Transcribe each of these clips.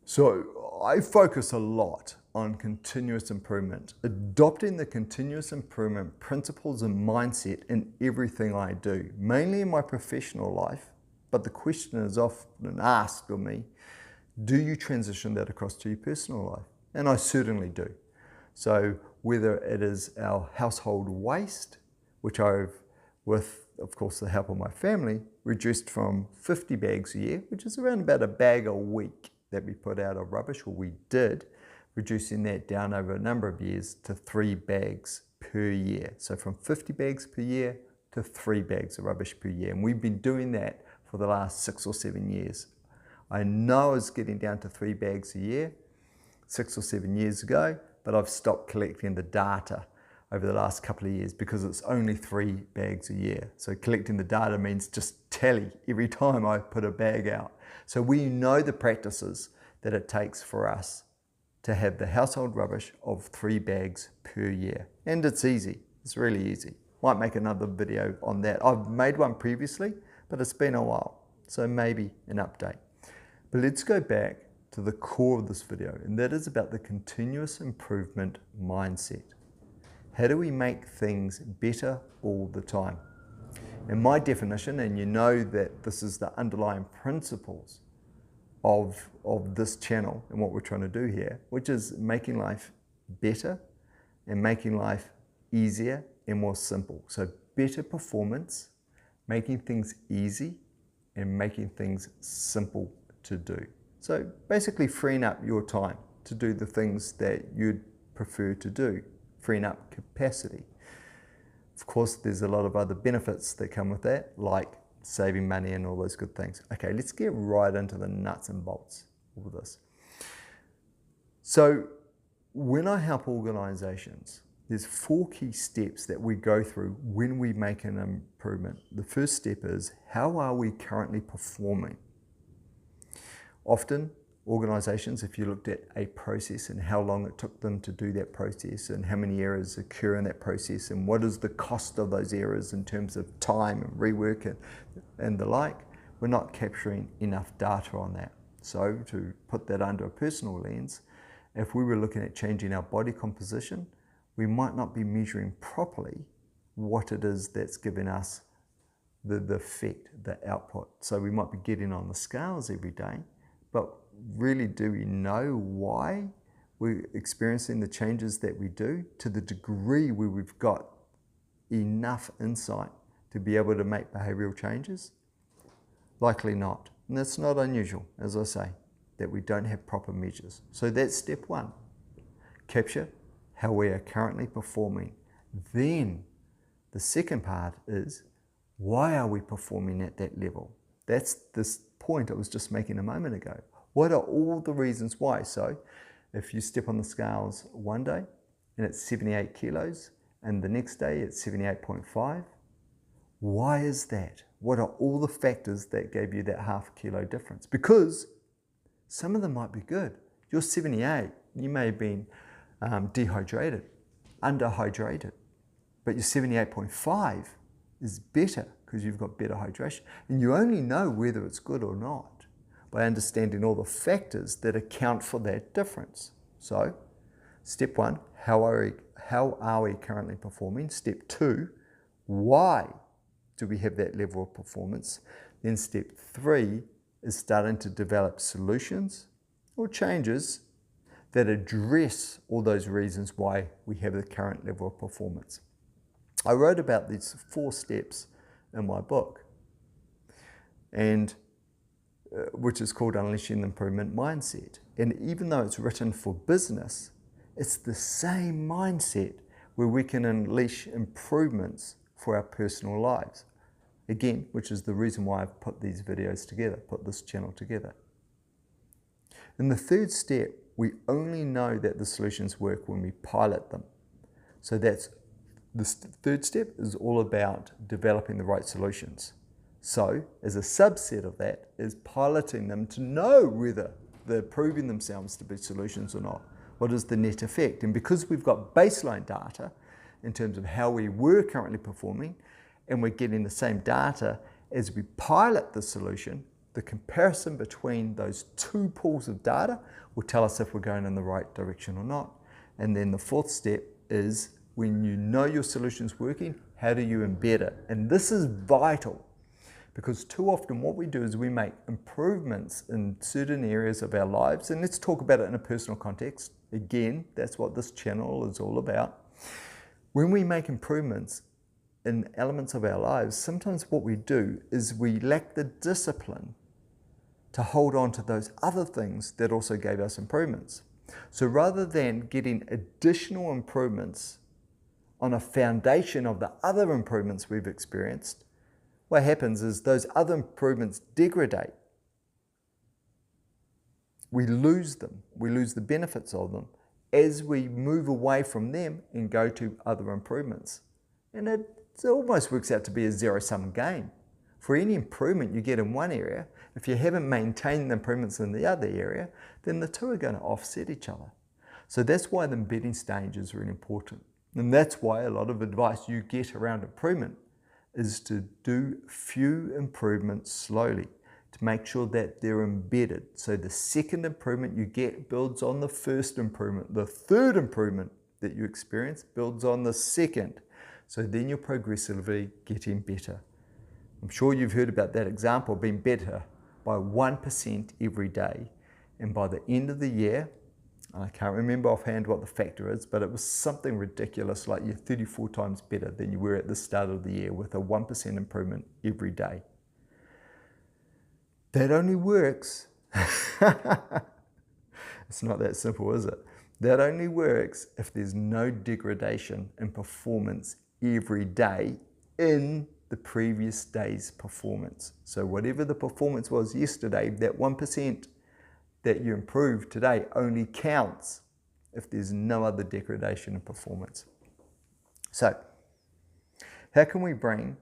So I focus a lot on continuous improvement, adopting the continuous improvement principles and mindset in everything I do, mainly in my professional life. But the question is often asked of me, do you transition that across to your personal life? And I certainly do. So whether it is our household waste, which I've, with of course the help of my family, reduced from 50 bags a year, which is around about a bag a week that we put out of rubbish, or we did, reducing that down over a number of years to 3 bags per year. So from 50 bags per year to 3 bags of rubbish per year. And we've been doing that for the last 6 or 7 years. I know I was getting down to 3 bags a year 6 or 7 years ago, but I've stopped collecting the data over the last couple of years because it's only 3 bags a year. So collecting the data means just tally every time I put a bag out. So we know the practices that it takes for us to have the household rubbish of 3 bags per year. And it's easy, it's really easy. Might make another video on that. I've made one previously, but it's been a while, so maybe an update. But let's go back to the core of this video, and that is about the continuous improvement mindset. How do we make things better all the time? And my definition, and you know that this is the underlying principles of this channel and what we're trying to do here, which is making life better and making life easier and more simple. So better performance, making things easy and making things simple to do. So basically freeing up your time to do the things that you'd prefer to do, freeing up capacity. Of course, there's a lot of other benefits that come with that, like saving money and all those good things. Okay, let's get right into the nuts and bolts of this. So when I help organizations, there's 4 key steps that we go through when we make an improvement. The first step is, how are we currently performing? Often, organizations, if you looked at a process and how long it took them to do that process and how many errors occur in that process and what is the cost of those errors in terms of time and rework and the like, we're not capturing enough data on that. So to put that under a personal lens, if we were looking at changing our body composition, we might not be measuring properly what it is that's giving us the effect, the output. So we might be getting on the scales every day, but really, do we know why we're experiencing the changes that we do to the degree where we've got enough insight to be able to make behavioral changes? Likely not. And that's not unusual, as I say, that we don't have proper measures. So that's step 1. Capture how we are currently performing. Then the second part is, why are we performing at that level? That's this point I was just making a moment ago. What are all the reasons why? So if you step on the scales one day and it's 78 kilos and the next day it's 78.5, why is that? What are all the factors that gave you that half kilo difference? Because some of them might be good. You're 78, you may have been dehydrated, underhydrated, but your 78.5 is better because you've got better hydration. And you only know whether it's good or not by understanding all the factors that account for that difference. So, step 1, how are we currently performing? Step 2, why do we have that level of performance? Then step 3 is starting to develop solutions or changes that address all those reasons why we have the current level of performance. I wrote about these 4 steps in my book, and which is called Unleashing the Improvement Mindset. And even though it's written for business, it's the same mindset where we can unleash improvements for our personal lives. Again, which is the reason why I've put these videos together, put this channel together. In the third step, we only know that the solutions work when we pilot them. So that's the third step is all about developing the right solutions. So, as a subset of that is piloting them to know whether they're proving themselves to be solutions or not. What is the net effect? And because we've got baseline data in terms of how we were currently performing, and we're getting the same data as we pilot the solution, The comparison between those two pools of data will tell us if we're going in the right direction or not. And then the fourth step is, when you know your solution's working, how do you embed it? And this is vital, because too often what we do is we make improvements in certain areas of our lives. And let's talk about it in a personal context. Again, that's what this channel is all about. When we make improvements in elements of our lives, sometimes what we do is we lack the discipline to hold on to those other things that also gave us improvements. So rather than getting additional improvements on a foundation of the other improvements we've experienced, what happens is those other improvements degrade. We lose them. We lose the benefits of them as we move away from them and go to other improvements. And it almost works out to be a zero-sum game. For any improvement you get in one area, if you haven't maintained the improvements in the other area, then the two are going to offset each other. So that's why the embedding stage is really important. And that's why a lot of advice you get around improvement is to do few improvements slowly, to make sure that they're embedded. So the second improvement you get builds on the first improvement. The third improvement that you experience builds on the second. So then you're progressively getting better. I'm sure you've heard about that example, being better by 1% every day. And by the end of the year, I can't remember offhand what the factor is, but it was something ridiculous, like you're 34 times better than you were at the start of the year with a 1% improvement every day. That only works. It's not that simple, is it? That only works if there's no degradation in performance every day in the previous day's performance. So whatever the performance was yesterday, that 1% that you improved today only counts if there's no other degradation in performance. So how can we bring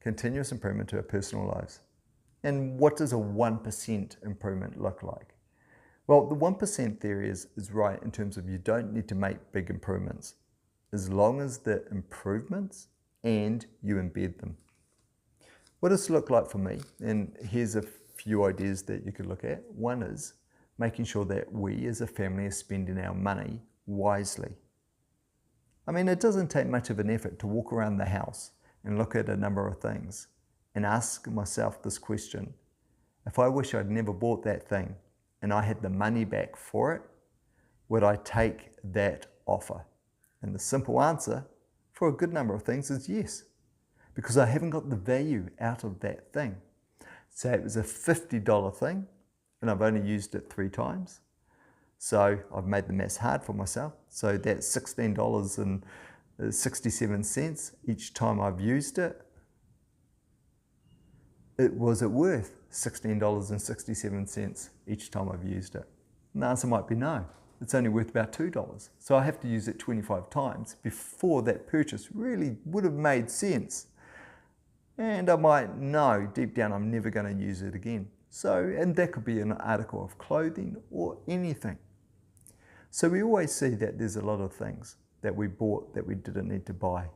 continuous improvement to our personal lives? And what does a 1% improvement look like? Well, the 1% theory is right in terms of you don't need to make big improvements, as long as the improvements and you embed them. What does it look like for me? And here's a few ideas that you could look at. One is making sure that we as a family are spending our money wisely. I mean, it doesn't take much of an effort to walk around the house and look at a number of things and ask myself this question: if I wish I'd never bought that thing and I had the money back for it, would I take that offer? And the simple answer for a good number of things is yes, because I haven't got the value out of that thing. Say it was a $50 thing and I've only used it 3 times. So I've made the maths hard for myself. So that's $16.67 each time I've used it. Was it worth $16.67 each time I've used it? And the answer might be no. It's only worth about $2. So I have to use it 25 times before that purchase really would have made sense. And I might know deep down I'm never going to use it again. So, and that could be an article of clothing or anything. So we always see that there's a lot of things that we bought that we didn't need to buy.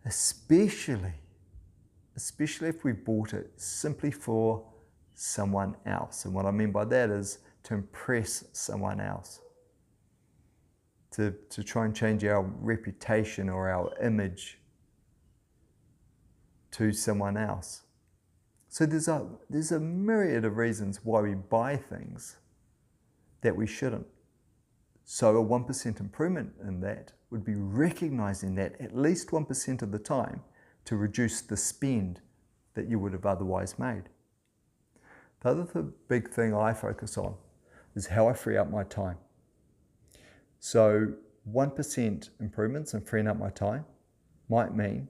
Especially if we bought it simply for someone else. And what I mean by that is to impress someone else. To try and change our reputation or our image to someone else. So there's a myriad of reasons why we buy things that we shouldn't. So a 1% improvement in that would be recognizing that at least 1% of the time to reduce the spend that you would have otherwise made. The other big thing I focus on is how I free up my time. So 1% improvements in freeing up my time might mean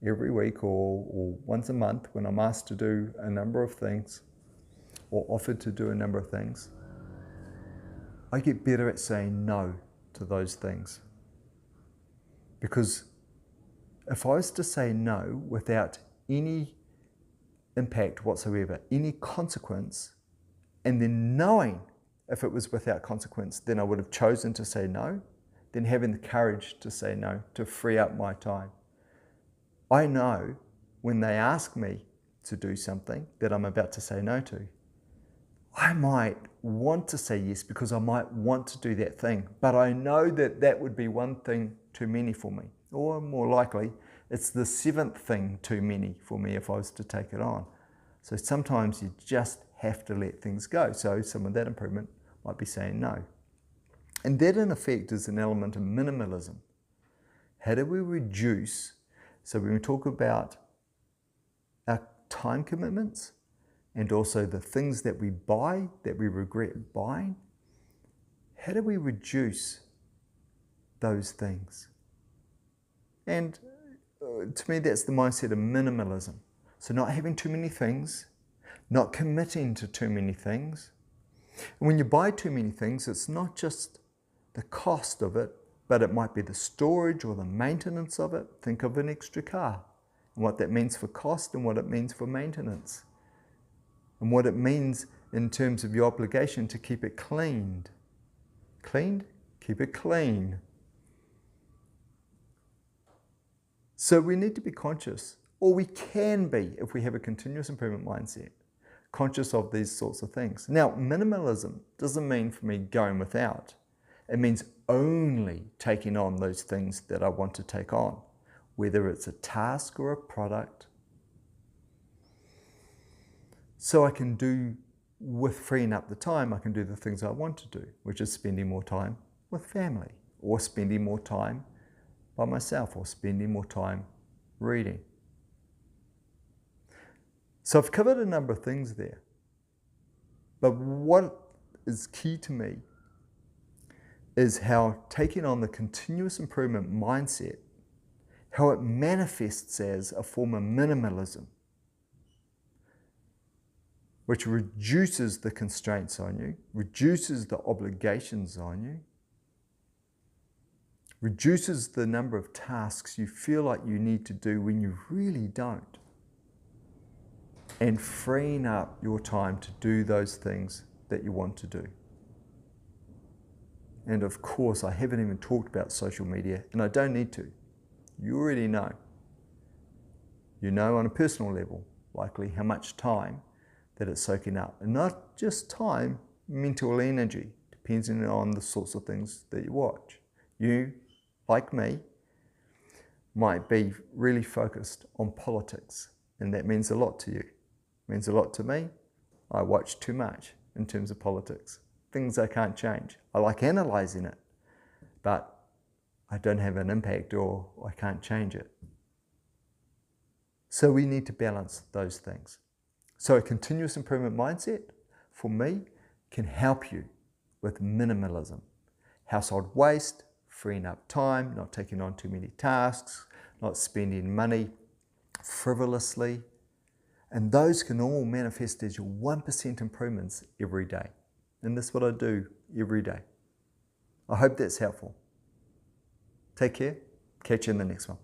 every week or once a month, when I'm asked to do a number of things or offered to do a number of things, I get better at saying no to those things. Because if I was to say no without any impact whatsoever, any consequence, and then knowing if it was without consequence, then I would have chosen to say no, then having the courage to say no, to free up my time. I know when they ask me to do something that I'm about to say no to. I might want to say yes because I might want to do that thing, but I know that that would be one thing too many for me. Or more likely, it's the 7th thing too many for me if I was to take it on. So sometimes you just have to let things go. So some of that improvement might be saying no. And that in effect is an element of minimalism. How do we reduce? So when we talk about our time commitments, and also the things that we buy that we regret buying, how do we reduce those things? And to me, that's the mindset of minimalism. So not having too many things, not committing to too many things. And when you buy too many things, it's not just the cost of it, but it might be the storage or the maintenance of it. Think of an extra car and what that means for cost and what it means for maintenance. And what it means in terms of your obligation to keep it cleaned. Cleaned? Keep it clean. So we need to be conscious, or we can be if we have a continuous improvement mindset, conscious of these sorts of things. Now, minimalism doesn't mean for me going without. It means only taking on those things that I want to take on, whether it's a task or a product. So I can do, with freeing up the time, I can do the things I want to do, which is spending more time with family, or spending more time by myself, or spending more time reading. So I've covered a number of things there. But what is key to me is how taking on the continuous improvement mindset, how it manifests as a form of minimalism, which reduces the constraints on you, reduces the obligations on you, reduces the number of tasks you feel like you need to do when you really don't, and freeing up your time to do those things that you want to do. And of course, I haven't even talked about social media, and I don't need to. You already know. You know on a personal level, likely how much time that it's soaking up. And not just time, mental energy, depending on the sorts of things that you watch. You, like me, might be really focused on politics, and that means a lot to you. It means a lot to me. I watch too much in terms of politics. Things I can't change. I like analysing it, but I don't have an impact, or I can't change it. So we need to balance those things. So a continuous improvement mindset, for me, can help you with minimalism. Household waste, freeing up time, not taking on too many tasks, not spending money frivolously. And those can all manifest as your 1% improvements every day. And that's what I do every day. I hope that's helpful. Take care. Catch you in the next one.